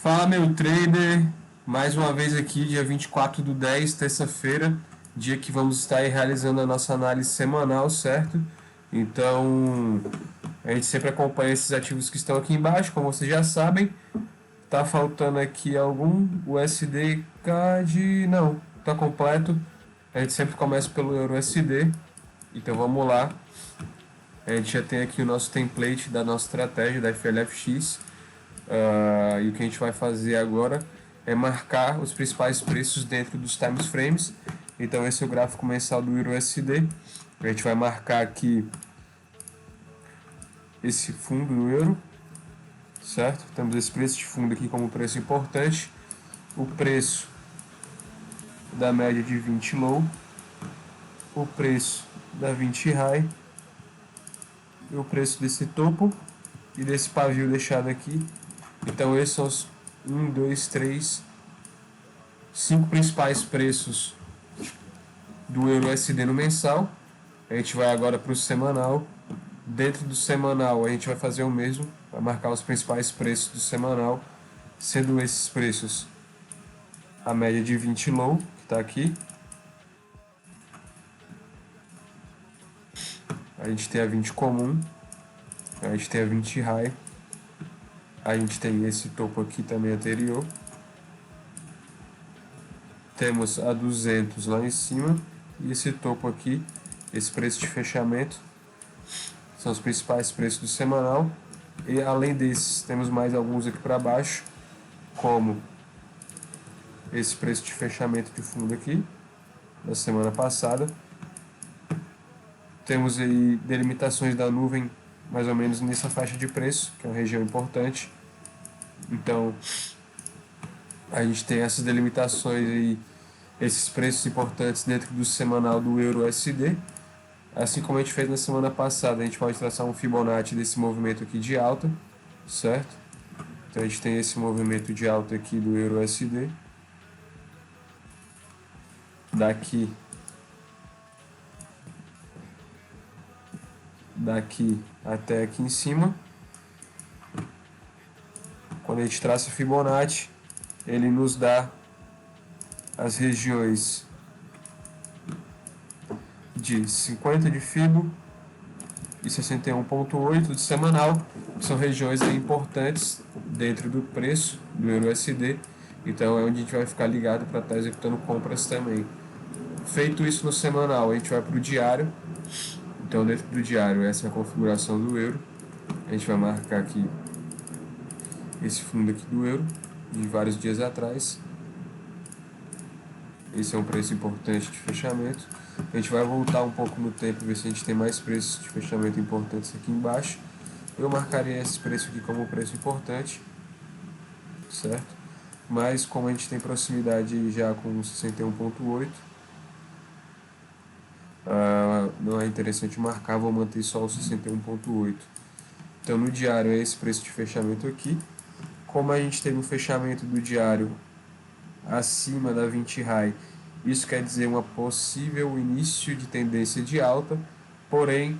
Fala, meu trader, mais uma vez aqui, dia 24/10, terça-feira, dia que vamos estar aí realizando a nossa análise semanal, certo? Então, a gente sempre acompanha esses ativos que estão aqui embaixo, como vocês já sabem. Tá faltando aqui algum USD CAD, não, tá completo. A gente sempre começa pelo Euro USD, então vamos lá. A gente já tem aqui o nosso template da nossa estratégia da FLFX. E o que a gente vai fazer agora é marcar os principais preços dentro dos time frames. Então esse é o gráfico mensal do Euro USD. A gente vai marcar aqui esse fundo do euro, certo? Temos esse preço de fundo aqui como preço importante. O preço da média de 20 low, o preço da 20 high e o preço desse topo e desse pavio deixado aqui. Então esses são os 1, 2, 3, 5 principais preços do Euro USD no mensal. A gente vai agora para o semanal. Dentro do semanal a gente vai fazer o mesmo, vai marcar os principais preços do semanal, sendo esses preços a média de 20 low, que está aqui. A gente tem a 20 comum, a gente tem a 20 high, a gente tem esse topo aqui também anterior. Temos a 200 lá em cima e esse topo aqui, esse preço de fechamento. São os principais preços do semanal. E além desses, temos mais alguns aqui para baixo, como esse preço de fechamento de fundo aqui, da semana passada. Temos aí delimitações da nuvem mais ou menos nessa faixa de preço, que é uma região importante. Então, a gente tem essas delimitações aí, esses preços importantes dentro do semanal do Euro USD. Assim como a gente fez na semana passada, a gente pode traçar um Fibonacci desse movimento aqui de alta, certo? Então a gente tem esse movimento de alta aqui do Euro USD. Daqui até aqui em cima. Quando a gente traça o Fibonacci, ele nos dá as regiões de 50 de Fibo e 61,8 de semanal, que são regiões importantes dentro do preço do Euro USD. Então é onde a gente vai ficar ligado para estar executando compras também. Feito isso no semanal, a gente vai para o diário. Então dentro do diário, essa é a configuração do euro. A gente vai marcar aqui esse fundo aqui do euro de vários dias atrás. Esse é um preço importante de fechamento. A gente vai voltar um pouco no tempo, ver se a gente tem mais preços de fechamento importantes aqui embaixo. Eu marcaria esse preço aqui como um preço importante, certo? Mas como a gente tem proximidade já com 61,8, não é interessante marcar, vou manter só o 61,8. Então no diário é esse preço de fechamento aqui. Como a gente teve um fechamento do diário acima da 20 high, isso quer dizer uma possível início de tendência de alta, porém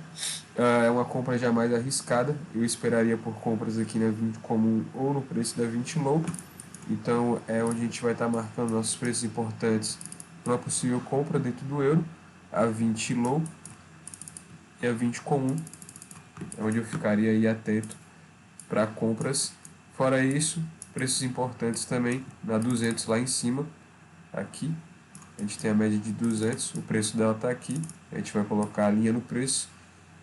é uma compra já mais arriscada. Eu esperaria por compras aqui na 20 comum ou no preço da 20 low. Então é onde a gente vai estar marcando nossos preços importantes para uma possível compra dentro do euro, a 20 low e a 20 comum, é onde eu ficaria aí atento para compras. Fora isso, preços importantes também na 200 lá em cima, aqui a gente tem a média de 200, o preço dela está aqui, a gente vai colocar a linha no preço.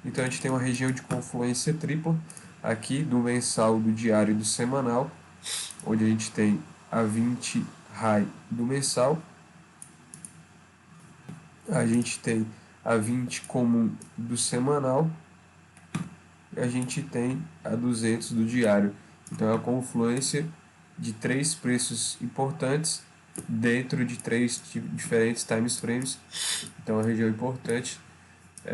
Então a gente tem uma região de confluência tripla aqui do mensal, do diário e do semanal, onde a gente tem a 20 high do mensal, a gente tem a 20 comum do semanal e a gente tem a 200 do diário. Então é a confluência de três preços importantes dentro de três diferentes time frames. Então a região importante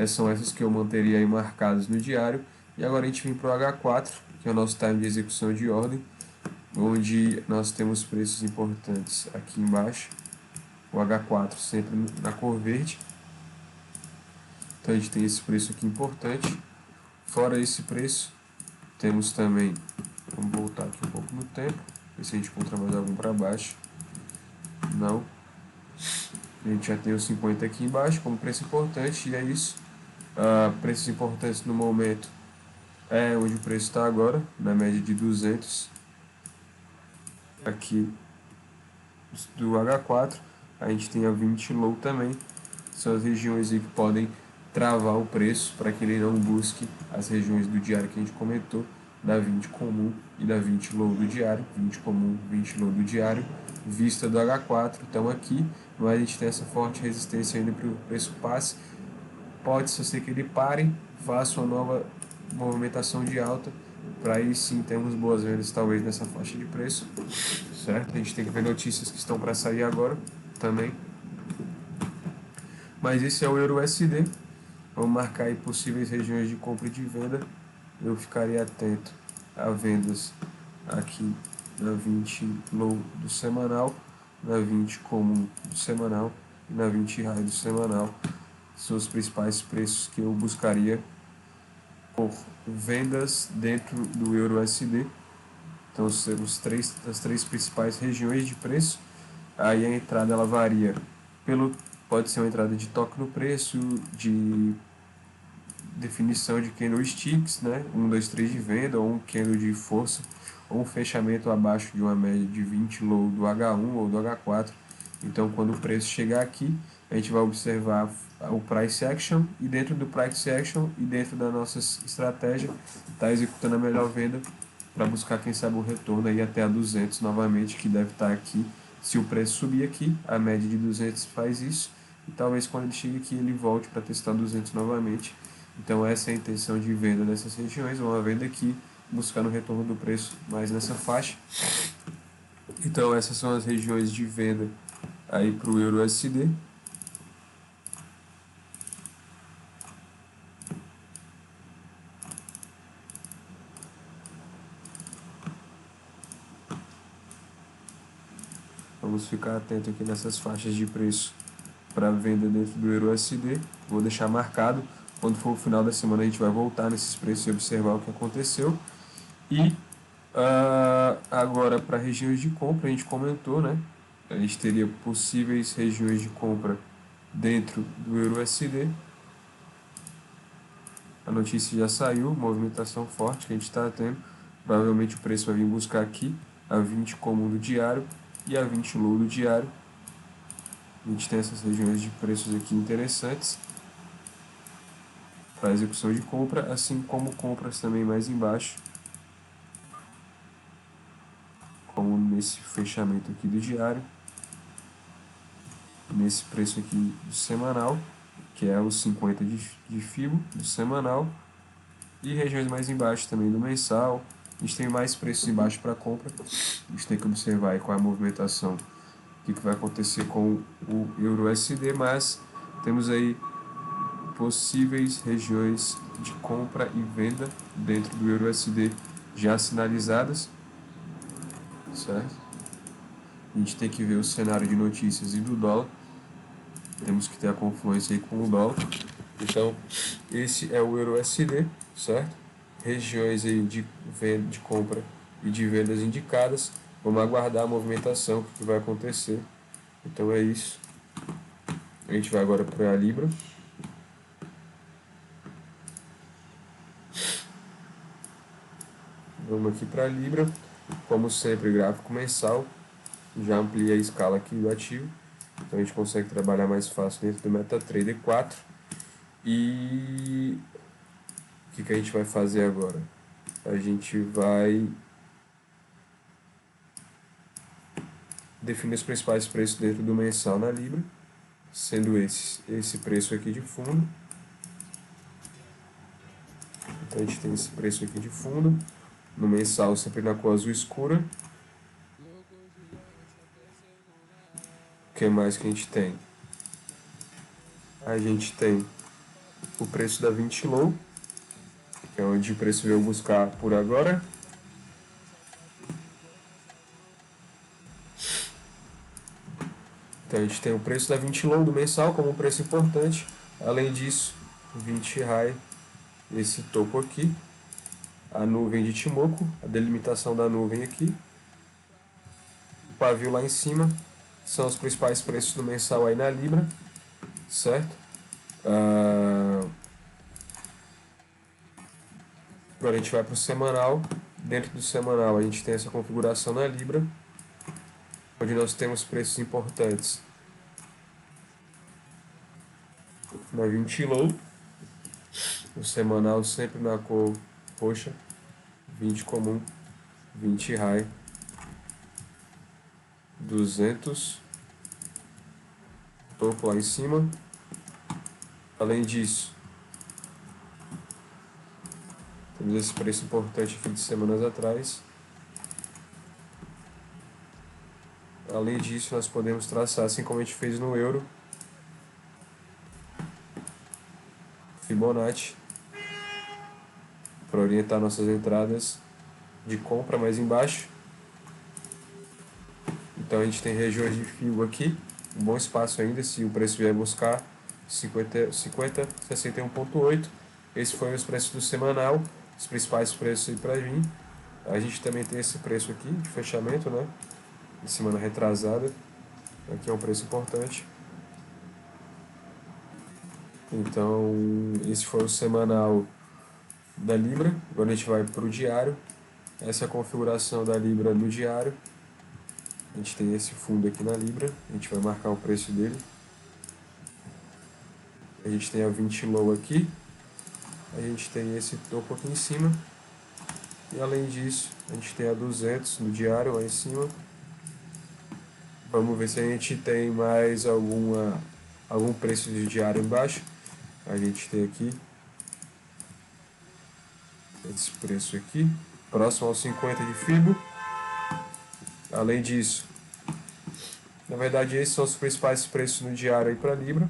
são essas que eu manteria aí marcadas no diário. E agora a gente vem para o H4, que é o nosso time de execução de ordem, onde nós temos preços importantes aqui embaixo. O H4 sempre na cor verde. Então a gente tem esse preço aqui importante. Fora esse preço, temos também, vamos voltar aqui um pouco no tempo, ver se a gente encontra mais algum para baixo. Não. A gente já tem os 50 aqui embaixo como preço importante, e é isso. Preços importantes no momento é onde o preço está agora, na média de 200. Aqui do H4, a gente tem a 20 low também. São as regiões aí que podem travar o preço para que ele não busque as regiões do diário que a gente comentou, da 20 comum e da 20 low do diário, 20 comum, 20 low do diário, vista do H4, então aqui, mas a gente tem essa forte resistência ainda para o preço passe. Pode ser que ele pare, faça uma nova movimentação de alta, para aí sim termos boas vendas talvez nessa faixa de preço, certo? A gente tem que ver notícias que estão para sair agora também. Mas esse é o Euro USD. Vamos marcar aí possíveis regiões de compra e de venda. Eu ficaria atento a vendas aqui na 20 low do semanal, na 20 comum do semanal e na 20 high do semanal. São os principais preços que eu buscaria por vendas dentro do Euro USD. Então são as três principais regiões de preço. Aí a entrada ela varia pode ser uma entrada de toque no preço, de definição de candlesticks, né? 1, 2, 3 de venda, ou um candle de força, ou um fechamento abaixo de uma média de 20 low do H1 ou do H4. Então, quando o preço chegar aqui, a gente vai observar o price action, e dentro do price action e dentro da nossa estratégia, está executando a melhor venda para buscar, quem sabe, o retorno aí até a 200 novamente, que deve estar aqui. Se o preço subir aqui, a média de 200 faz isso, e talvez quando ele chegue aqui ele volte para testar 200 novamente. Então essa é a intenção de venda nessas regiões, uma venda aqui, buscando o retorno do preço mais nessa faixa. Então essas são as regiões de venda aí para o Euro USD. Vamos ficar atento aqui nessas faixas de preço para venda dentro do Euro USD. Vou deixar marcado. Quando for o final da semana a gente vai voltar nesses preços e observar o que aconteceu. E agora para regiões de compra, a gente comentou, né? A gente teria possíveis regiões de compra dentro do Euro USD. A notícia já saiu, movimentação forte que a gente está tendo. Provavelmente o preço vai vir buscar aqui a 20 comum do diário e a 20 low do diário. A gente tem essas regiões de preços aqui interessantes para execução de compra, assim como compras também mais embaixo, como nesse fechamento aqui do diário, nesse preço aqui do semanal, que é os 50 de FIBO do semanal, e regiões mais embaixo também do mensal. A gente tem mais preços embaixo para compra. A gente tem que observar aí qual é a movimentação, o que vai acontecer com o Euro USD, mas temos aí possíveis regiões de compra e venda dentro do Euro USD já sinalizadas, certo? A gente tem que ver o cenário de notícias e do dólar. Temos que ter a confluência aí com o dólar. Então, esse é o Euro USD, certo? Regiões aí de venda, de compra e de vendas indicadas. Vamos aguardar a movimentação, o que vai acontecer. Então é isso. A gente vai agora para a Libra. Vamos aqui para a Libra. Como sempre, gráfico mensal. Já ampliei a escala aqui do ativo. Então a gente consegue trabalhar mais fácil dentro do MetaTrader 4. E o que a gente vai fazer agora? A gente vai definir os principais preços dentro do mensal na Libra, sendo esse preço aqui de fundo. Então a gente tem esse preço aqui de fundo, no mensal sempre na cor azul escura. O que mais que a gente tem? A gente tem o preço da 20 low, que é onde o preço veio buscar por agora. Então a gente tem o preço da 20 low do mensal como um preço importante. Além disso, 20 high, esse topo aqui, a nuvem de Ichimoku, a delimitação da nuvem aqui. pavio lá em cima são os principais preços do mensal aí na Libra, certo? Agora a gente vai para o semanal. Dentro do semanal a gente tem essa configuração na Libra, onde nós temos preços importantes na 20 low, o semanal sempre na cor roxa, 20 comum, 20 high, 200 topo lá em cima. Além disso, temos esse preço importante aqui de semanas atrás. Além disso, nós podemos traçar, assim como a gente fez no euro, Fibonacci, para orientar nossas entradas de compra mais embaixo. Então a gente tem regiões de fio aqui, um bom espaço ainda se o preço vier buscar 50 61,8. Esse foi os preços do semanal, os principais preços aí para vir. A gente também tem esse preço aqui de fechamento, né? De semana retrasada. Aqui é um preço importante. Então, esse foi o semanal da Libra. Agora a gente vai para o diário. Essa é a configuração da Libra no diário. A gente tem esse fundo aqui na Libra. A gente vai marcar o preço dele. A gente tem a 20 low aqui. A gente tem esse topo aqui em cima. E além disso, a gente tem a 200 no diário lá em cima. Vamos ver se a gente tem mais algum preço de diário embaixo. A gente tem aqui esse preço aqui, próximo aos 50 de Fibo. Além disso, na verdade esses são os principais preços no diário aí para Libra.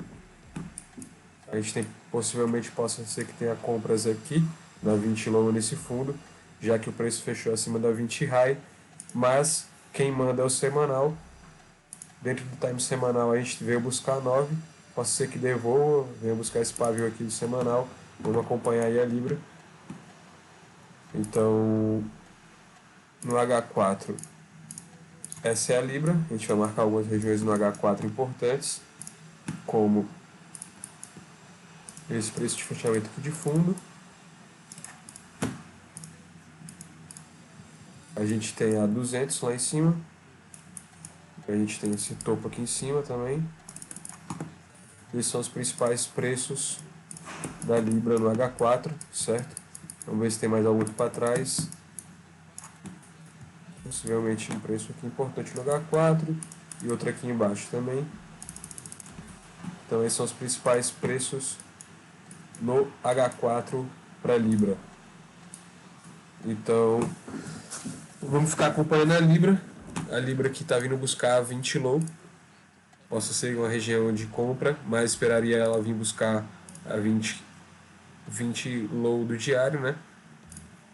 A gente tem, possivelmente possa ser que tenha compras aqui na 20 low nesse fundo, já que o preço fechou acima da 20 high, mas quem manda é o semanal. Dentro do time semanal a gente veio buscar 9, pode ser que devolva, venha buscar esse pavio aqui do semanal, vamos acompanhar aí a Libra. Então, no H4, essa é a Libra, a gente vai marcar algumas regiões no H4 importantes, como esse preço de fechamento aqui de fundo. A gente tem a 200 lá em cima, a gente tem esse topo aqui em cima também. Esses são os principais preços da Libra no H4, certo? Vamos ver se tem mais algum aqui para trás. Possivelmente um preço aqui importante no H4 e outro aqui embaixo também. Então esses são os principais preços no H4 para Libra. Então vamos ficar acompanhando a Libra. A Libra aqui está vindo buscar 20 low. Possa ser uma região de compra, mas esperaria ela vir buscar a 20 low do diário, né?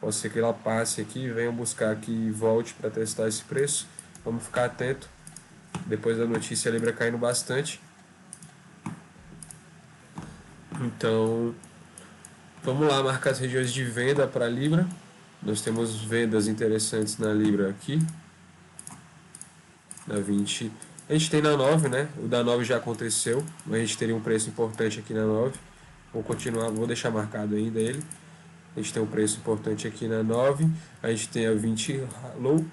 Pode ser que ela passe aqui, venha buscar aqui e volte para testar esse preço. Vamos ficar atento. Depois da notícia, a Libra caindo bastante. Então, vamos lá marcar as regiões de venda para a Libra. Nós temos vendas interessantes na Libra aqui. Na 20. A gente tem na 9, né? O da 9 já aconteceu, mas a gente teria um preço importante aqui na 9. Vou continuar, vou deixar marcado ainda ele. A gente tem um preço importante aqui na 9. A gente tem a 20 low,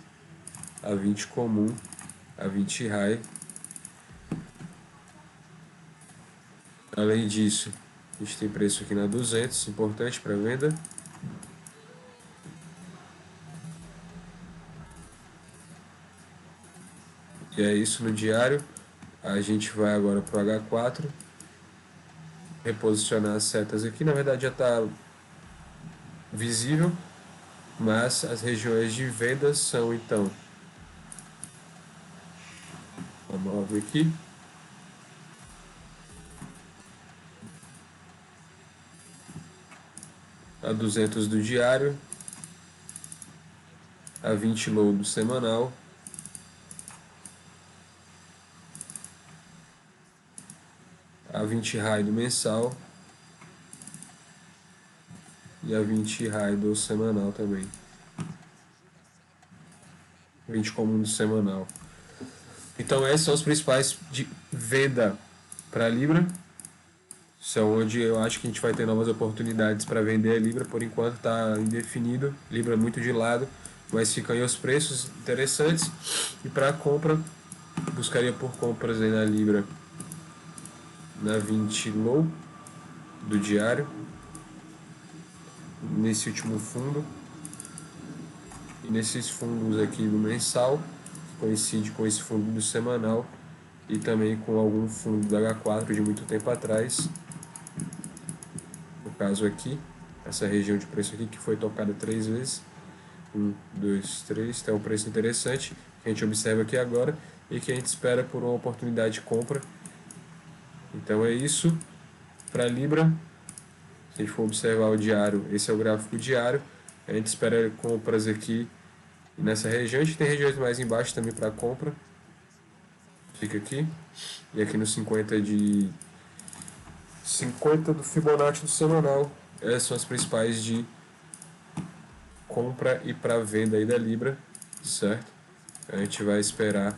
a 20 comum, a 20 high. Além disso, a gente tem preço aqui na 200, importante para venda. E é isso no diário. A gente vai agora para o H4. Reposicionar as setas aqui. Na verdade já está visível, mas as regiões de vendas são então a 9 aqui, a 200 do diário, a 20 low do semanal, a 20 high do mensal e a 20 high do semanal também, 20 comum do semanal. Então esses são os principais de venda para a Libra. Isso é onde eu acho que a gente vai ter novas oportunidades para vender a Libra. Por enquanto está indefinido, Libra muito de lado, mas ficam aí os preços interessantes. E para compra, buscaria por compras aí na Libra na 20 low do diário, nesse último fundo, e nesses fundos aqui do mensal, que coincide com esse fundo do semanal, e também com algum fundo do H4 de muito tempo atrás. No caso aqui, essa região de preço aqui que foi tocada 3 vezes. 1, 2, 3, tem um preço interessante que a gente observa aqui agora e que a gente espera por uma oportunidade de compra. Então é isso para a Libra. Se a gente for observar o diário, esse é o gráfico diário. A gente espera compras aqui nessa região. A gente tem regiões mais embaixo também para compra. Fica aqui. E aqui no 50 do Fibonacci do semanal. Essas são as principais de compra e para venda aí da Libra, certo? A gente vai esperar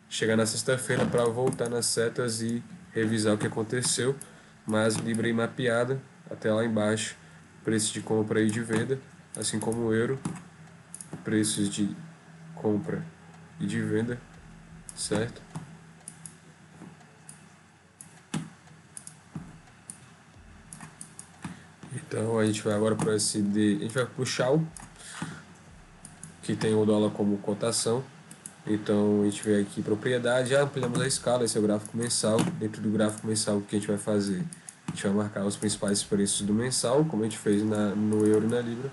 chegar na sexta-feira para voltar nas setas e revisar o que aconteceu, mas Libra aí mapeada até lá embaixo, preço de compra e de venda, assim como o euro, preços de compra e de venda, certo? Então a gente vai agora para o SD, a gente vai para o Shao, que tem o dólar como cotação. Então a gente vê aqui propriedade, já ampliamos a escala, esse é o gráfico mensal. Dentro do gráfico mensal, o que a gente vai fazer? A gente vai marcar os principais preços do mensal, como a gente fez no euro e na libra.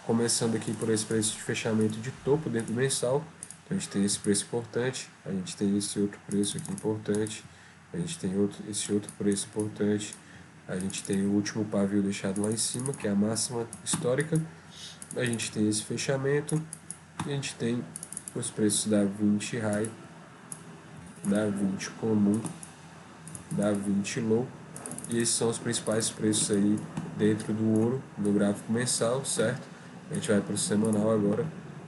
Começando aqui por esse preço de fechamento de topo dentro do mensal. Então a gente tem esse preço importante, a gente tem esse outro preço aqui importante, a gente tem esse outro preço importante, a gente tem o último pavio deixado lá em cima, que é a máxima histórica, a gente tem esse fechamento, e a gente tem os preços da 20 high, da 20 comum, da 20 low, e esses são os principais preços aí dentro do ouro no gráfico mensal, certo? A gente vai para o semanal agora.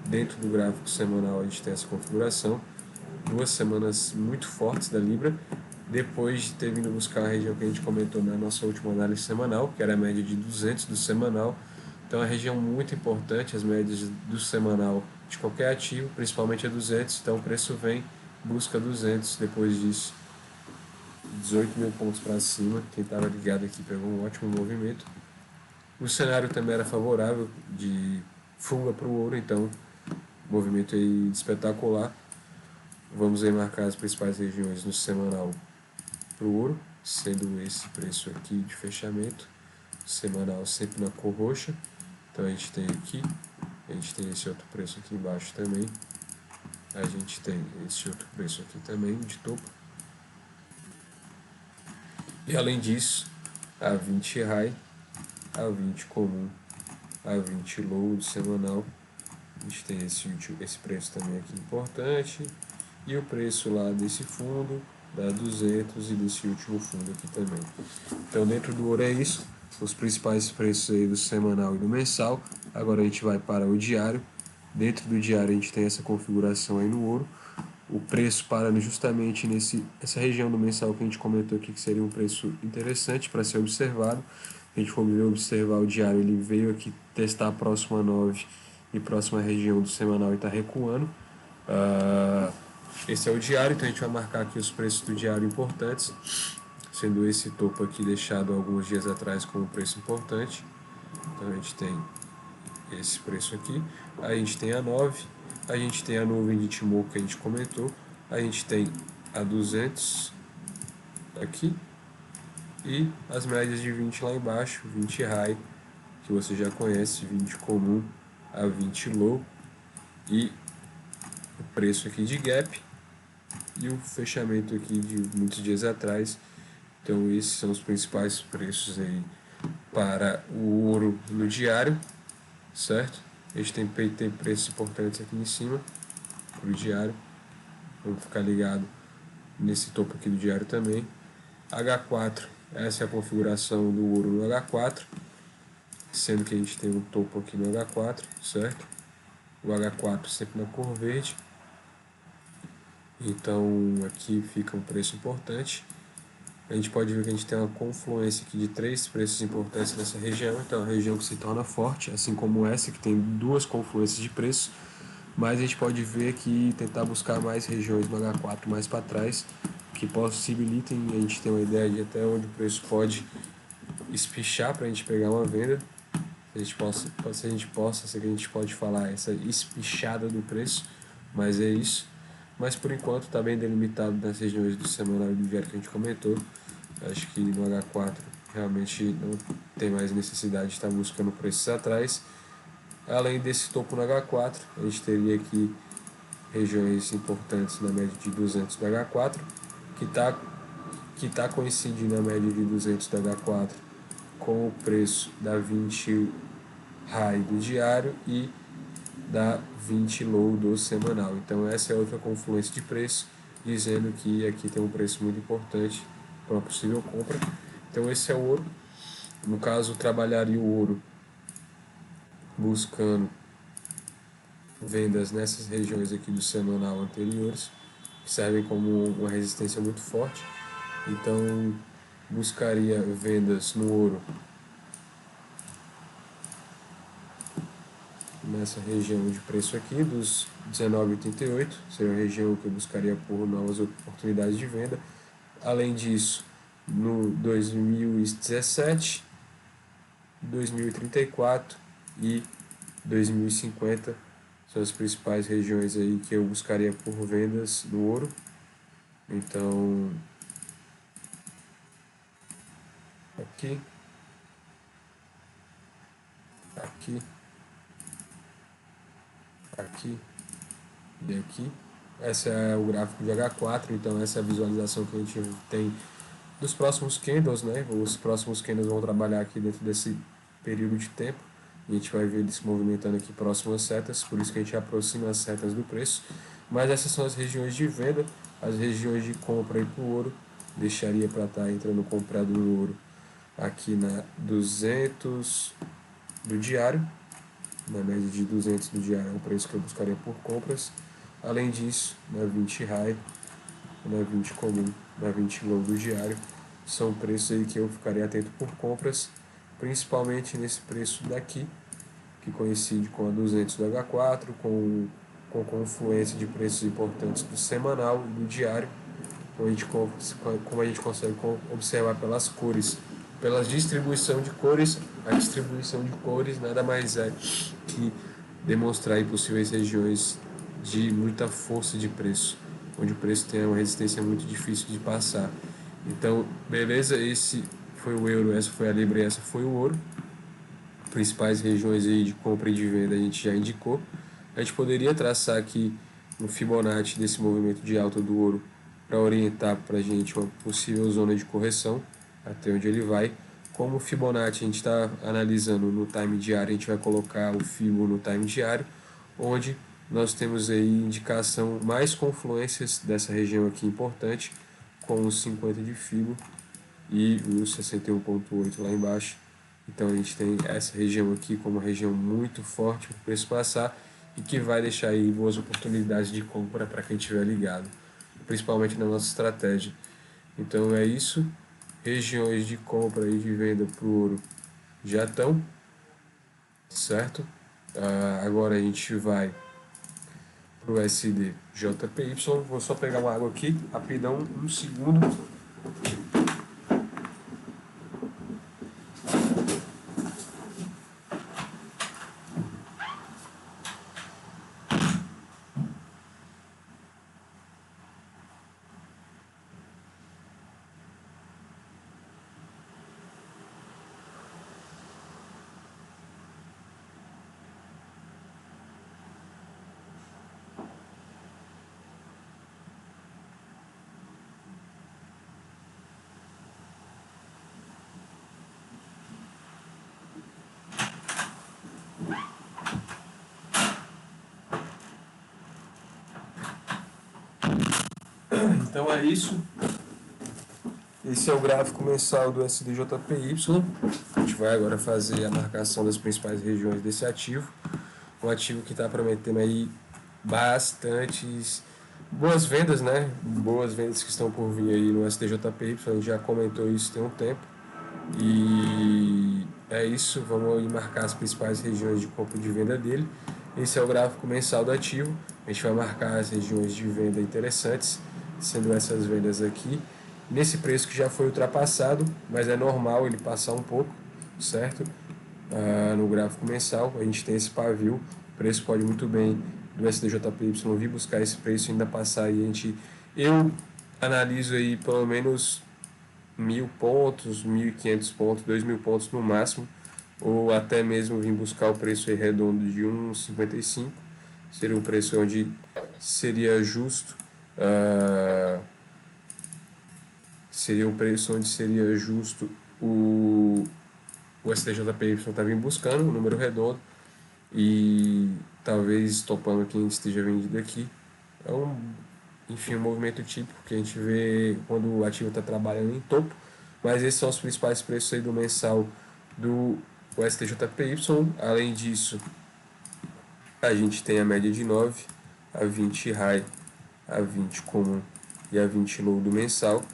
Dentro do gráfico semanal a gente tem essa configuração, 2 semanas muito fortes da Libra, depois de ter vindo buscar a região que a gente comentou na nossa última análise semanal, que era a média de 200 do semanal. Então é uma região muito importante, as médias do semanal de qualquer ativo, principalmente a 200, então o preço vem, busca 200, depois disso 18 mil pontos para cima, quem estava ligado aqui pegou um ótimo movimento. O cenário também era favorável de fuga para o ouro, então movimento aí espetacular. Vamos aí marcar as principais regiões no semanal para o ouro, sendo esse preço aqui de fechamento, semanal sempre na cor roxa. Então a gente tem aqui, a gente tem esse outro preço aqui embaixo também, a gente tem esse outro preço aqui também de topo. E além disso, a 20 high, a 20 comum, a 20 low do semanal. A gente tem esse preço também aqui importante. E o preço lá desse fundo, da 200 e desse último fundo aqui também. Então dentro do ouro é isso. Os principais preços aí do semanal e do mensal. Agora a gente vai para o diário. Dentro do diário a gente tem essa configuração aí no ouro. O preço parando justamente essa região do mensal que a gente comentou aqui, que seria um preço interessante para ser observado. A gente for observar o diário, ele veio aqui testar a próxima 9 e próxima região do semanal e está recuando. Esse é o diário, então a gente vai marcar aqui os preços do diário importantes, sendo esse topo aqui deixado alguns dias atrás como preço importante. Então a gente tem esse preço aqui, a gente tem a 9, a gente tem a nuvem de Timor que a gente comentou, a gente tem a 200 aqui e as médias de 20 lá embaixo, 20 high, que você já conhece, 20 comum a 20 low, e o preço aqui de gap e o fechamento aqui de muitos dias atrás. Então esses são os principais preços aí para o ouro no diário, certo? A gente tem preços importantes aqui em cima para o diário. Vamos ficar ligado nesse topo aqui do diário também. H4, essa é a configuração do ouro no H4, sendo que a gente tem um topo aqui no H4, certo? O H4 sempre na cor verde. Então aqui fica um preço importante. A gente pode ver que a gente tem uma confluência aqui de três preços importantes nessa região. Então, é uma região que se torna forte, assim como essa, que tem duas confluências de preço. Mas a gente pode ver que tentar buscar mais regiões no H4 mais para trás, que possibilitem a gente ter uma ideia de até onde o preço pode espichar para a gente pegar uma venda. Se a gente pode falar essa espichada do preço, mas é isso. Mas por enquanto está bem delimitado nas regiões do semanal e do diário que a gente comentou. Acho que no H4 realmente não tem mais necessidade de estar buscando preços atrás. Além desse topo no H4, a gente teria aqui regiões importantes na média de 200 do H4, que tá coincidindo a média de 200 do H4 com o preço da 20 high do diário e da 20 low do semanal. Então essa é outra confluência de preço, dizendo que aqui tem um preço muito importante para uma possível compra. Então esse é o ouro. No caso, trabalharia o ouro buscando vendas nessas regiões aqui do semanal anteriores, que servem como uma resistência muito forte. Então buscaria vendas no ouro nessa região de preço aqui dos 19,88, seria a região que eu buscaria por novas oportunidades de venda. Além disso, no 2017, 2034 e 2050 são as principais regiões aí que eu buscaria por vendas no ouro. Então, aqui, aqui, aqui e aqui. Esse é o gráfico de H4, então essa é a visualização que a gente tem dos próximos candles, né? Os próximos candles vão trabalhar aqui dentro desse período de tempo. A gente vai ver eles se movimentando aqui próximo às setas, por isso que a gente aproxima as setas do preço. Mas essas são as regiões de venda, as regiões de compra aí para o ouro. Deixaria para estar entrando comprado no ouro aqui na 200 do diário, na média de 200 do diário é o preço que eu buscaria por compras. Além disso, na 20 high, na 20 comum, na 20 low do diário, são preços aí que eu ficaria atento por compras, principalmente nesse preço daqui, que coincide com a 200 do H4, com confluência de preços importantes do semanal e do diário, como a gente consegue observar pelas cores, pela distribuição de cores. A distribuição de cores nada mais é que demonstrar aí possíveis regiões de muita força de preço, onde o preço tem uma resistência muito difícil de passar. Então, beleza, esse foi o euro, essa foi a libra e essa foi o ouro. Principais regiões aí de compra e de venda a gente já indicou. A gente poderia traçar aqui um Fibonacci desse movimento de alta do ouro para orientar para a gente uma possível zona de correção, até onde ele vai. Como o Fibonacci a gente está analisando no time diário, a gente vai colocar o Fibo no time diário, onde nós temos aí indicação mais confluências dessa região aqui importante, com os 50 de Fibo e os 61,8 lá embaixo. Então a gente tem essa região aqui como uma região muito forte para o preço passar e que vai deixar aí boas oportunidades de compra para quem estiver ligado, principalmente na nossa estratégia. Então é isso, regiões de compra e de venda para o ouro já estão, certo? Agora a gente vai para o USD JPY, vou só pegar uma água aqui, rapidão, um segundo. Então é isso. Esse é o gráfico mensal do SDJPY. A gente vai agora fazer a marcação das principais regiões desse ativo. Um ativo que está prometendo aí bastantes Boas vendas, né? Boas vendas que estão por vir aí no STJPY, a gente já comentou isso tem um tempo. E é isso, vamos aí marcar as principais regiões de compra e de venda dele. Esse é o gráfico mensal do ativo. A gente vai marcar as regiões de venda interessantes, sendo essas vendas aqui. Nesse preço que já foi ultrapassado, mas é normal ele passar um pouco, certo? No gráfico mensal, a gente tem esse pavio. O preço pode muito bem do SDJPY vir buscar esse preço e ainda passar aí. Eu analiso aí pelo menos 1.000 pontos, 1.500 pontos, 2.000 pontos no máximo, ou até mesmo vir buscar o preço aí redondo de 1,55. Seria um preço onde seria justo, seria um preço onde seria justo o STJPY está vindo buscando um número redondo e talvez topando quem esteja vendido aqui. É enfim, um movimento típico que a gente vê quando o ativo está trabalhando em topo, mas esses são os principais preços aí do mensal do STJPY. Além disso, a gente tem a média de 9, a 20 high, a 20 comum e a 20 low do mensal.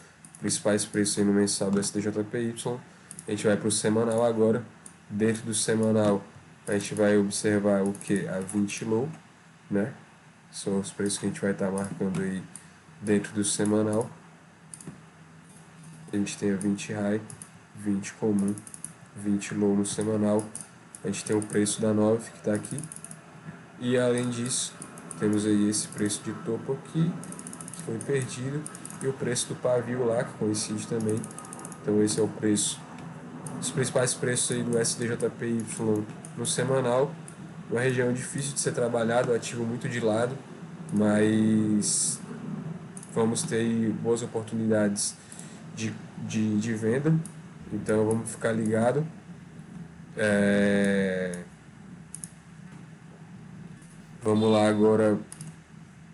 Principais preços aí no mensal do STJPY. A gente vai para o semanal agora. Dentro do semanal, a gente vai observar o que? A 20 low, né? São os preços que a gente vai estar marcando aí dentro do semanal. A gente tem a 20 high, 20 comum, 20 low no semanal. A gente tem o preço da 9 que está aqui. E além disso, temos aí esse preço de topo aqui, que foi perdido, e o preço do pavio lá, que coincide também. Então esse é o preço, os principais preços aí do SDJPY no semanal. Uma região difícil de ser trabalhado, ativo muito de lado, mas vamos ter boas oportunidades de venda, então vamos ficar ligado. Vamos lá agora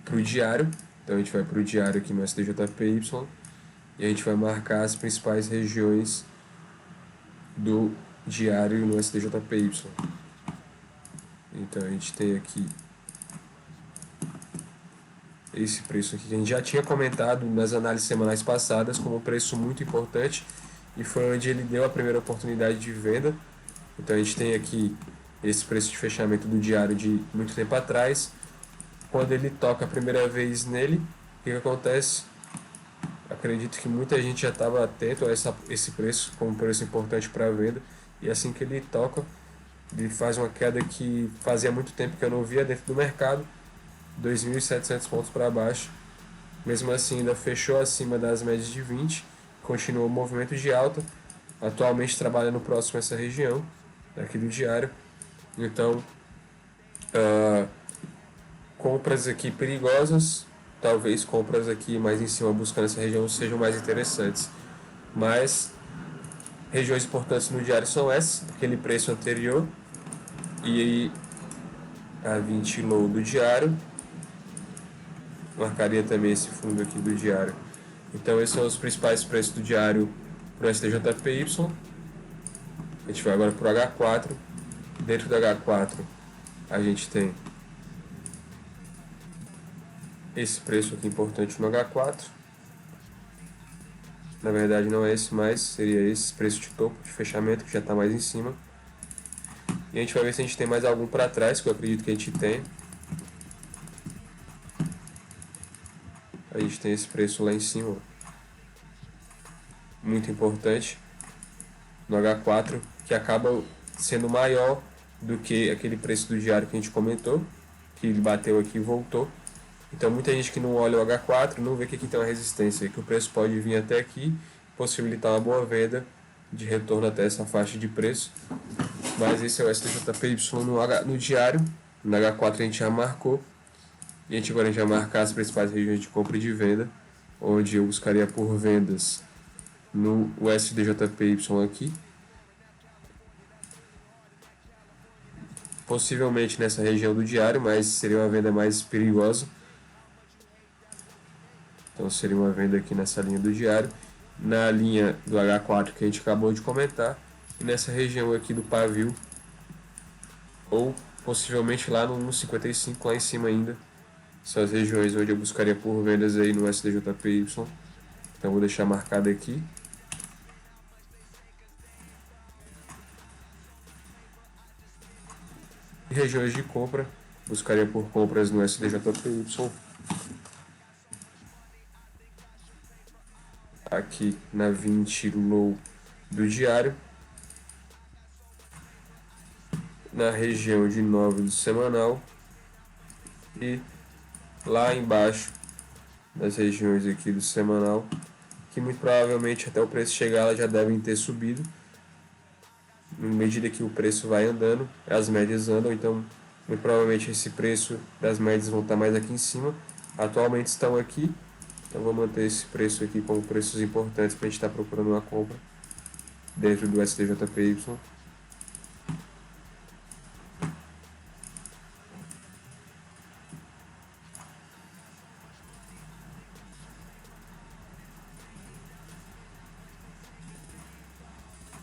para o diário. Então a gente vai para o diário aqui no SDJPY e a gente vai marcar as principais regiões do diário no SDJPY. Então a gente tem aqui esse preço aqui que a gente já tinha comentado nas análises semanais passadas como um preço muito importante e foi onde ele deu a primeira oportunidade de venda. Então a gente tem aqui esse preço de fechamento do diário de muito tempo atrás. Quando ele toca a primeira vez nele, o que acontece? Acredito que muita gente já estava atento a esse preço como um preço importante para a venda, e assim que ele toca, ele faz uma queda que fazia muito tempo que eu não via dentro do mercado, 2.700 pontos para baixo. Mesmo assim, ainda fechou acima das médias de 20, continuou o movimento de alta, atualmente trabalhando próximo a essa região aqui do diário. Então, compras aqui perigosas, talvez compras aqui mais em cima buscando essa região sejam mais interessantes, mas regiões importantes no diário são essas, aquele preço anterior e a 20 low do diário, marcaria também esse fundo aqui do diário. Então esses são os principais preços do diário para o STJPY. A gente vai agora para o H4. Dentro do H4 a gente tem esse preço aqui importante no H4. Na verdade não é esse mais, seria esse preço de topo, de fechamento, que já está mais em cima. E a gente vai ver se a gente tem mais algum para trás, que eu acredito que a gente tem. A gente tem esse preço lá em cima, muito importante, no H4, que acaba sendo maior do que aquele preço do diário que a gente comentou, que ele bateu aqui e voltou. Então muita gente que não olha o H4 não vê que aqui tem uma resistência, que o preço pode vir até aqui, possibilitar uma boa venda de retorno até essa faixa de preço. Mas esse é o STJPY no diário, no H4 a gente já marcou, e agora a gente vai marcar as principais regiões de compra e de venda, onde eu buscaria por vendas no SDJPY aqui, possivelmente nessa região do diário, mas seria uma venda mais perigosa. Então seria uma venda aqui nessa linha do diário, na linha do H4 que a gente acabou de comentar, e nessa região aqui do pavio, ou possivelmente lá no 1,55 lá em cima ainda, São as regiões onde eu buscaria por vendas aí no SDJPY. Então vou deixar marcado aqui. E regiões de compra, buscaria por compras no SDJPY. Aqui na 20 low do diário. Na região de 9 do semanal. E lá embaixo, nas regiões aqui do semanal, que muito provavelmente até o preço chegar elas já devem ter subido. À medida que o preço vai andando, as médias andam, então muito provavelmente esse preço das médias vão estar mais aqui em cima. Atualmente estão aqui, então vou manter esse preço aqui como preços importantes para a gente estar procurando uma compra dentro do SDJPY.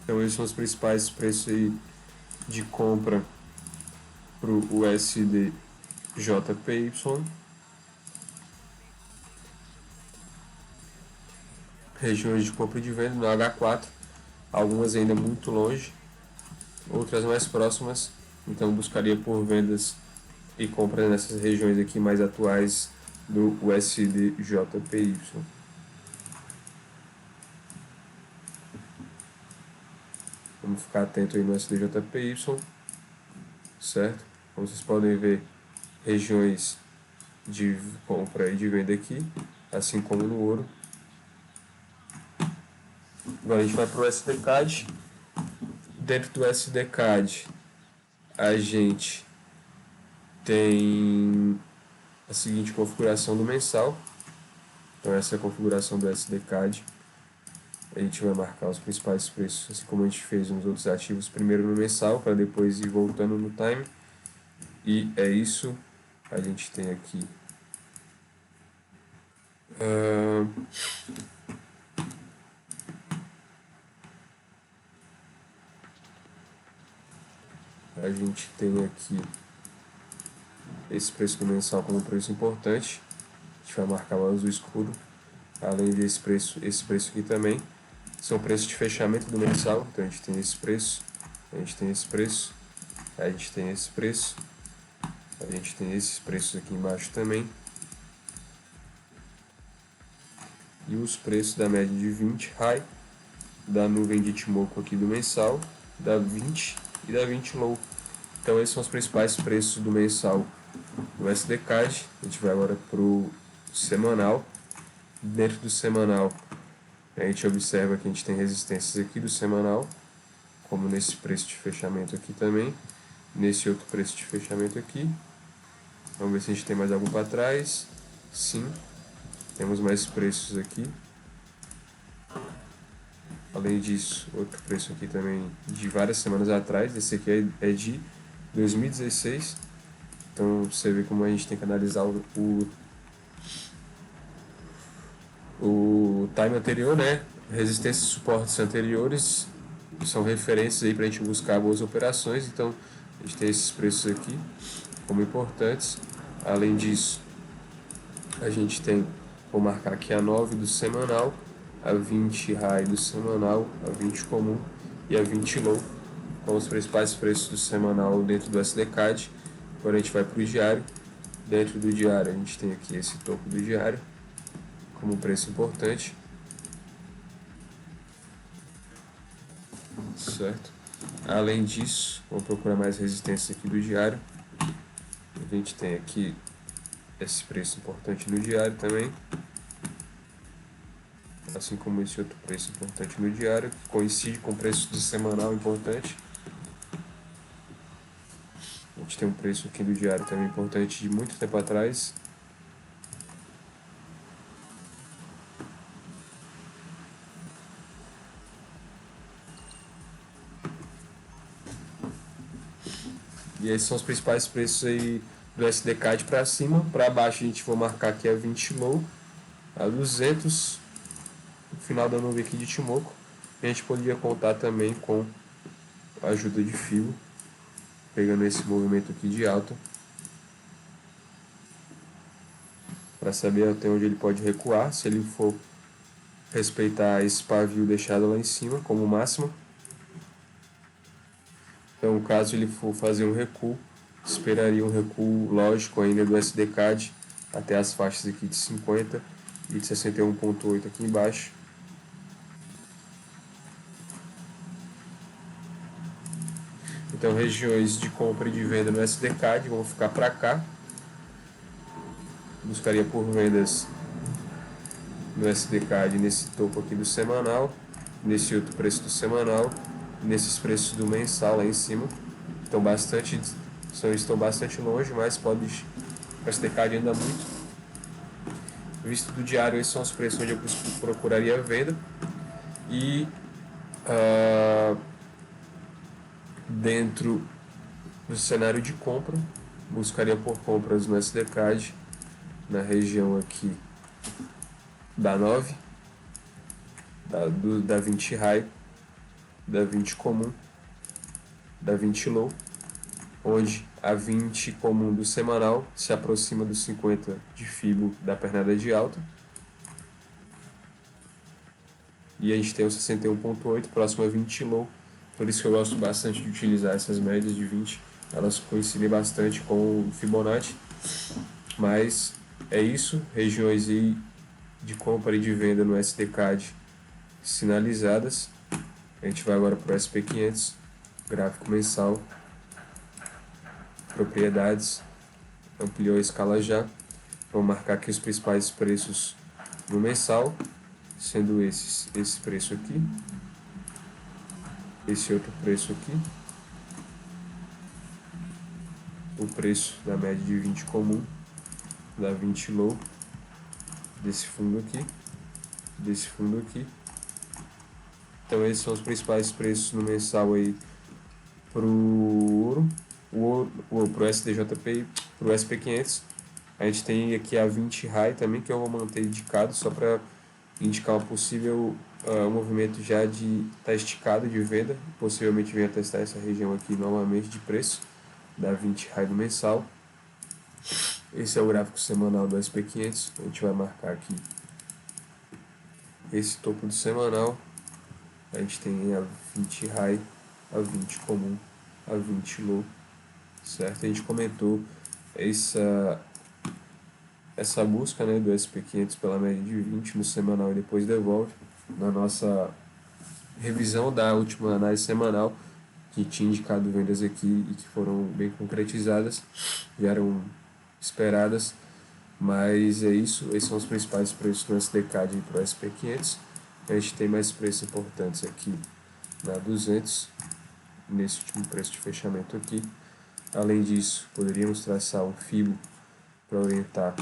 Então esses são os principais preços aí de compra para o USDJPY. Regiões de compra e de venda no H4, algumas ainda muito longe, outras mais próximas, então buscaria por vendas e compras nessas regiões aqui mais atuais do USDJPY. Vamos ficar atento aí no SDJPY, certo? Como vocês podem ver, regiões de compra e de venda aqui, assim como no ouro. Agora a gente vai para o SDCAD. Dentro do SDCAD, a gente tem a seguinte configuração do mensal. Então essa é a configuração do SDCAD. A gente vai marcar os principais preços, assim como a gente fez nos outros ativos, primeiro no mensal, para depois ir voltando no time. E é isso. A gente tem aqui a gente tem aqui esse preço do mensal como preço importante. A gente vai marcar o azul escuro. Além desse preço, esse preço aqui também são preços de fechamento do mensal. Então a gente tem esse preço, a gente tem esse preço, a gente tem esse preço, a gente tem esses preços aqui embaixo também. E os preços da média de 20 high, da nuvem de Ichimoku aqui do mensal, da 20 e da 20 low. Então esses são os principais preços do mensal do SDCAD. A gente vai agora para o semanal. Dentro do semanal, a gente observa que a gente tem resistências aqui do semanal, como nesse preço de fechamento aqui também, nesse outro preço de fechamento aqui. Vamos ver se a gente tem mais algum para trás. Sim, temos mais preços aqui. Além disso, outro preço aqui também de várias semanas atrás. Esse aqui é de 2016. Então você vê como a gente tem que analisar o time anterior, né? Resistências e suportes anteriores são referências aí para a gente buscar boas operações. Então a gente tem esses preços aqui como importantes. Além disso, a gente tem, vou marcar aqui a 9 do semanal, a 20 high do semanal, a 20 comum e a 20 low, com os principais preços do semanal dentro do SDCAD. Agora a gente vai para o diário. Dentro do diário a gente tem aqui esse topo do diário como preço importante, certo? Além disso, vamos procurar mais resistência aqui do diário. A gente tem aqui esse preço importante no diário também, assim como esse outro preço importante no diário, que coincide com o preço do semanal importante. A gente tem um preço aqui do diário também importante de muito tempo atrás. E esses são os principais preços aí do SDCAD para cima. Para baixo a gente vai marcar aqui a 20 low, a 200, no final da nuvem aqui de Ichimoku. A gente poderia contar também com a ajuda de fio, pegando esse movimento aqui de alta. para saber até onde ele pode recuar, se ele for respeitar esse pavio deixado lá em cima como máximo. Então, caso ele for fazer um recuo, esperaria um recuo lógico ainda do SDCAD até as faixas aqui de 50 e de 61.8 aqui embaixo. Então, regiões de compra e de venda no SDCAD vão ficar para cá. Buscaria por vendas no SDCAD nesse topo aqui do semanal, nesse outro preço do semanal, nesses preços do mensal lá em cima. Estão bastante longe, mas pode o SDCAD ainda muito. Visto do diário, esses são os preços onde eu procuraria a venda. E dentro do cenário de compra, buscaria por compras no SDCAD na região aqui da 9, da 20 high, da 20 comum, da 20 low, onde a 20 comum do semanal se aproxima dos 50 de Fibo da pernada de alta. E a gente tem o 61.8 próximo a 20 low, por isso que eu gosto bastante de utilizar essas médias de 20, elas coincidem bastante com o Fibonacci, mas é isso, regiões aí de compra e de venda no SDCAD sinalizadas. A gente vai agora para o SP500, gráfico mensal, propriedades, ampliou a escala já. Vou marcar aqui os principais preços no mensal, sendo esse preço aqui, esse outro preço aqui, o preço da média de 20 comum, da 20 low, desse fundo aqui, desse fundo aqui. Então esses são os principais preços no mensal aí pro ouro, pro SDJP e pro SP500. A gente tem aqui a 20 high também, que eu vou manter indicado só para indicar um possível movimento já de tá esticado de venda. Possivelmente venha testar essa região aqui novamente de preço da 20 high do mensal. Esse é o gráfico semanal do SP500. A gente vai marcar aqui esse topo do semanal. A gente tem a 20 high, a 20 comum, a 20 low, certo? A gente comentou essa busca, né, do SP500 pela média de 20 no semanal e depois devolve. Na nossa revisão da última análise semanal, que tinha indicado vendas aqui e que foram bem concretizadas, já eram esperadas, mas é isso, esses são os principais preços no SDCAD para o SP500. A gente tem mais preços importantes aqui na 200, nesse último preço de fechamento aqui. Além disso, poderíamos traçar um Fibo para orientar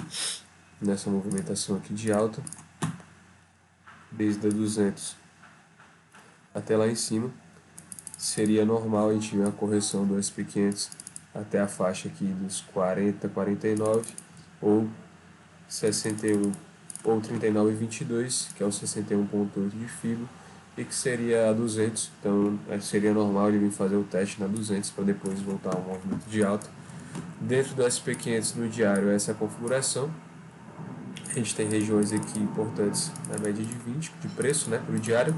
nessa movimentação aqui de alta, desde a 200 até lá em cima. Seria normal a gente ver uma correção do SP500 até a faixa aqui dos 40, 49 ou 61 ou 39,22, que é o 61.8 de Fibo, e que seria a 200. Então seria normal ele vir fazer o teste na 200 para depois voltar ao movimento de alta. Dentro do SP500 no diário, essa é a configuração. A gente tem regiões aqui importantes na média de 20 de preço, né, para o diário.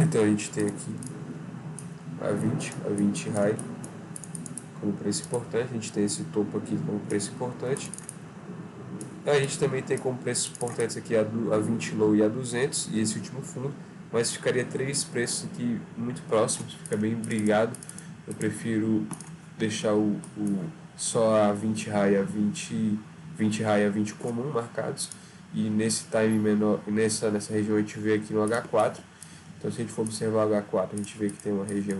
Então a gente tem aqui a 20 high como preço importante, a gente tem esse topo aqui como preço importante. A gente também tem como preços importantes aqui a 20 low e a 200 e esse último fundo, mas ficaria três preços aqui muito próximos, fica bem brigado. Eu prefiro deixar só a 20 high e a 20 high e a 20 comum marcados, e nesse time menor, nessa região a gente vê aqui no H4. Então se a gente for observar o H4, a gente vê que tem uma região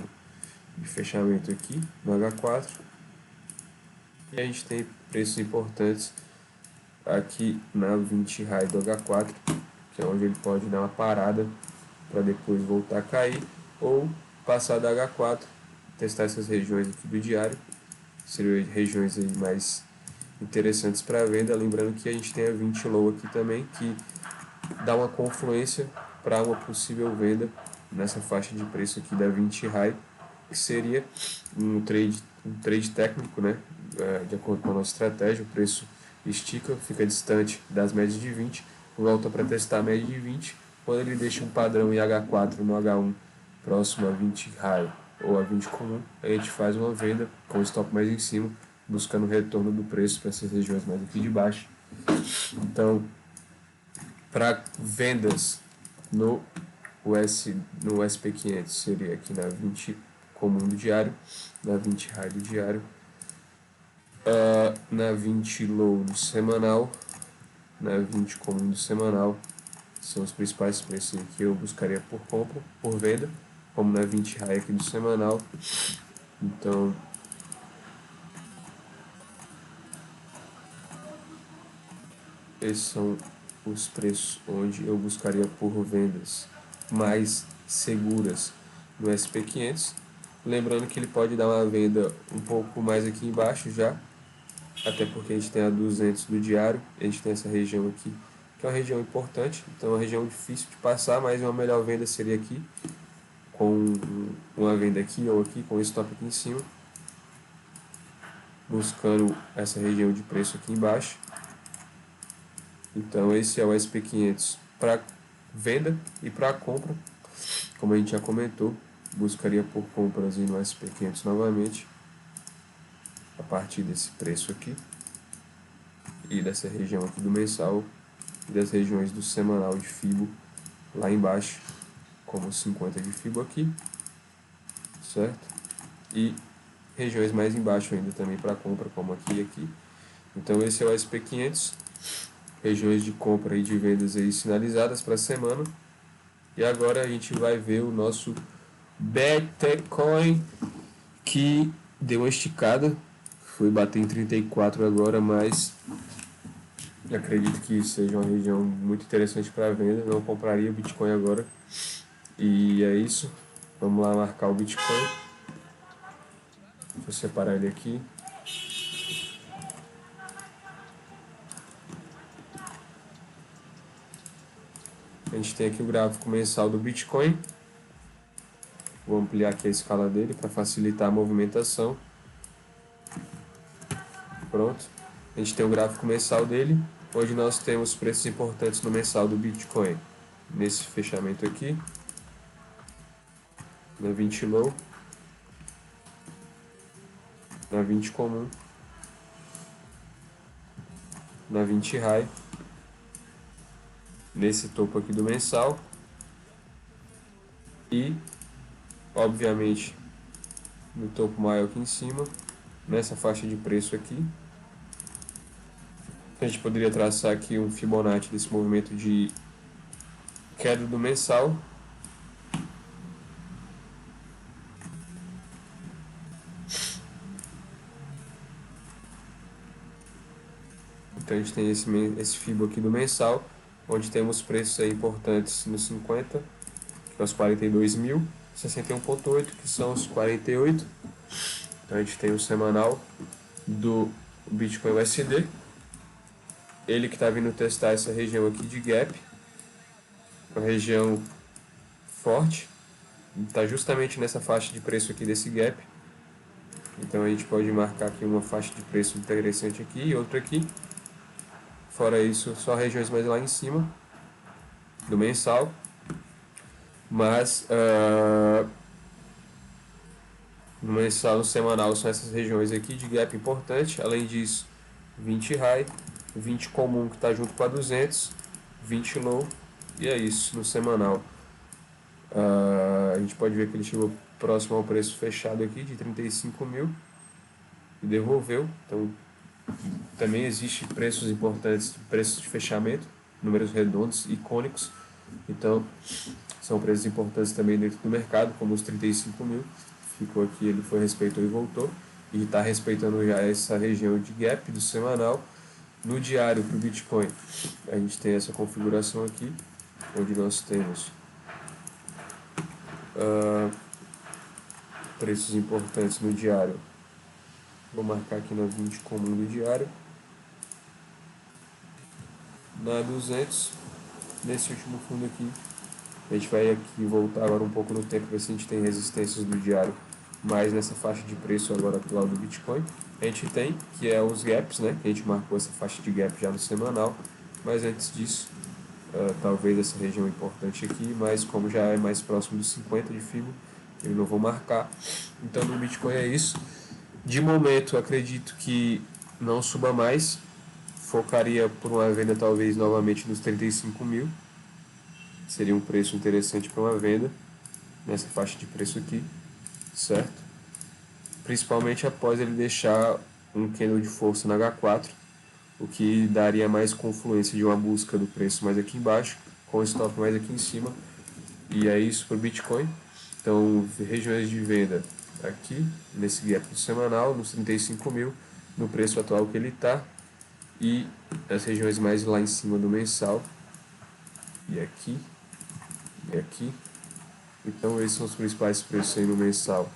de fechamento aqui no H4, e a gente tem preços importantes aqui na 20 high do H4, que é onde ele pode dar uma parada para depois voltar a cair, ou passar da H4, testar essas regiões aqui do diário. Seriam regiões aí mais interessantes para venda. Lembrando que a gente tem a 20 low aqui também, que dá uma confluência para uma possível venda nessa faixa de preço aqui da 20 high, que seria um trade técnico, né? De acordo com a nossa estratégia, o preço estica, fica distante das médias de 20, volta para testar a média de 20, quando ele deixa um padrão em H4 no H1 próximo a 20 high ou a 20 comum, a gente faz uma venda com o stop mais em cima, buscando o retorno do preço para essas regiões mais aqui de baixo. Então, para vendas no no SP500 seria aqui na 20 comum do diário, na 20 high do diário, na 20 low do semanal, na 20 comum do semanal, são os principais preços que eu buscaria por compra, por venda, como na 20 high aqui do semanal. Então, esses são os preços onde eu buscaria por vendas mais seguras no SP500. Lembrando que ele pode dar uma venda um pouco mais aqui embaixo já, até porque a gente tem a 200 do diário, a gente tem essa região aqui, que é uma região importante, então é uma região difícil de passar, mas uma melhor venda seria aqui, com uma venda aqui ou aqui, com um stop aqui em cima, buscando essa região de preço aqui embaixo. Então esse é o SP500 para venda e para compra, como a gente já comentou, buscaria por compras no SP500 novamente, a partir desse preço aqui, e dessa região aqui do mensal, e das regiões do semanal de FIBO lá embaixo, como 50 de FIBO aqui, certo? E regiões mais embaixo ainda também para compra, como aqui e aqui. Então esse é o SP500, regiões de compra e de vendas aí sinalizadas para a semana. E agora a gente vai ver o nosso Bitcoin, que deu uma esticada, foi bater em 34 agora, mas acredito que seja uma região muito interessante para venda. Não compraria o Bitcoin agora. E é isso. Vamos lá marcar o Bitcoin. Deixa eu separar ele aqui. A gente tem aqui o gráfico mensal do Bitcoin. Vou ampliar aqui a escala dele para facilitar a movimentação. Pronto. A gente tem o gráfico mensal dele. Hoje nós temos preços importantes no mensal do Bitcoin. Nesse fechamento aqui. Na 20 low. Na 20 comum. Na 20 high. Nesse topo aqui do mensal. E, obviamente, no topo maior aqui em cima. Nessa faixa de preço aqui. A gente poderia traçar aqui um Fibonacci desse movimento de queda do mensal. Então a gente tem esse Fibo aqui do mensal, onde temos preços aí importantes nos 50, que é os 42 mil, 61,8, que são os 48. Então a gente tem o semanal do Bitcoin USD. Ele que está vindo testar essa região aqui de gap, uma região forte, está justamente nessa faixa de preço aqui desse gap. Então a gente pode marcar aqui uma faixa de preço interessante aqui e outra aqui. Fora isso, só regiões mais lá em cima do mensal. Mas no mensal, no semanal, são essas regiões aqui de gap importante. Além disso, 20 high, 20 comum que está junto com a 200, 20 low, e é isso no semanal. A gente pode ver que ele chegou próximo ao preço fechado aqui de 35 mil e devolveu. Então também existe preços importantes, preços de fechamento, números redondos, icônicos. Então são preços importantes também dentro do mercado, como os 35 mil. Ficou aqui, ele foi, respeitou e voltou. E está respeitando já essa região de gap do semanal. No diário para o Bitcoin, a gente tem essa configuração aqui, onde nós temos preços importantes no diário. Vou marcar aqui na 20 comum do diário. Na 200, nesse último fundo aqui. A gente vai aqui voltar agora um pouco no tempo, ver se a gente tem resistências do diário mas nessa faixa de preço agora atual do Bitcoin, a gente tem, que é os gaps, né? Que a gente marcou essa faixa de gap já no semanal, mas antes disso, talvez essa região importante aqui, mas como já é mais próximo dos 50 de FIBO, eu não vou marcar. Então no Bitcoin é isso. De momento, acredito que não suba mais, focaria por uma venda talvez novamente nos 35 mil, seria um preço interessante para uma venda, nessa faixa de preço aqui, certo? Principalmente após ele deixar um candle de força na H4, o que daria mais confluência de uma busca do preço mais aqui embaixo, com o stop mais aqui em cima, e é isso para o Bitcoin. Então, regiões de venda aqui, nesse gap do semanal, nos 35 mil, no preço atual que ele está, e as regiões mais lá em cima do mensal, e aqui, e aqui. Então, esses são os principais preços aí no mensal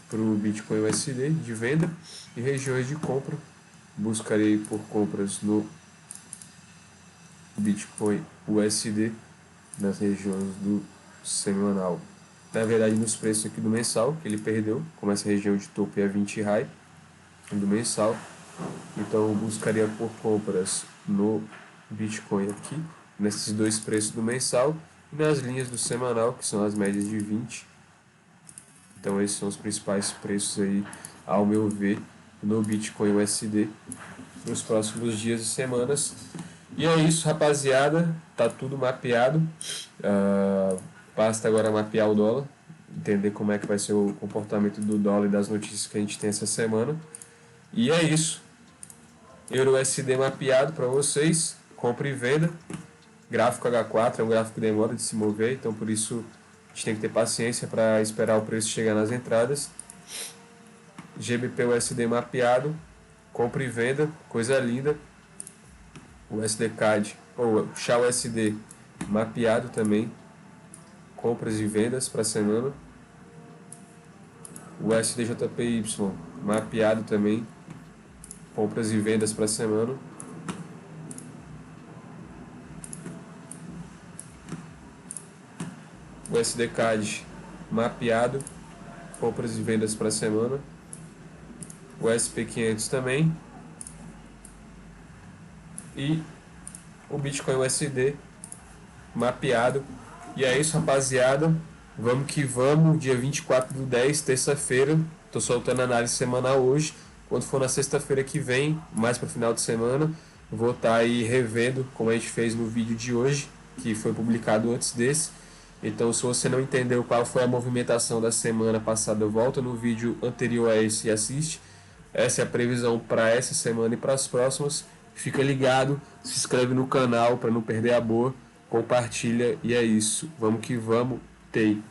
para o Bitcoin USD de venda, e regiões de compra. Buscarei por compras no Bitcoin USD nas regiões do semanal. Na verdade, nos preços aqui do mensal, que ele perdeu, como essa região de topo é 20 high do mensal. Então, eu buscaria por compras no Bitcoin aqui, nesses dois preços do mensal, e nas linhas do semanal, que são as médias de 20. Então, esses são os principais preços aí, ao meu ver, no Bitcoin USD nos próximos dias e semanas. E é isso, rapaziada, tá tudo mapeado. Basta agora mapear o dólar, entender como é que vai ser o comportamento do dólar e das notícias que a gente tem essa semana. E é isso. Euro USD mapeado para vocês, compra e venda. Gráfico H4 é um gráfico que demora de se mover, então por isso a gente tem que ter paciência para esperar o preço chegar nas entradas. GBP USD mapeado, compra e venda, coisa linda. O SDCAD, ou XA USD mapeado também, compras e vendas para a semana. O SDJPY mapeado também, compras e vendas para a semana. O SDCAD mapeado, compras e vendas para a semana. O SP500 também. E o Bitcoin USD mapeado. E é isso, rapaziada. Vamos que vamos. Dia 24/10, terça-feira. Tô soltando análise semanal hoje. Quando for na sexta-feira que vem, mais para o final de semana, vou estar aí revendo, como a gente fez no vídeo de hoje, que foi publicado antes desse. Então, se você não entendeu qual foi a movimentação da semana passada, volta no vídeo anterior a esse e assiste. Essa é a previsão para essa semana e para as próximas. Fica ligado, se inscreve no canal para não perder a boa, compartilha e é isso. Vamos que vamos, TEI.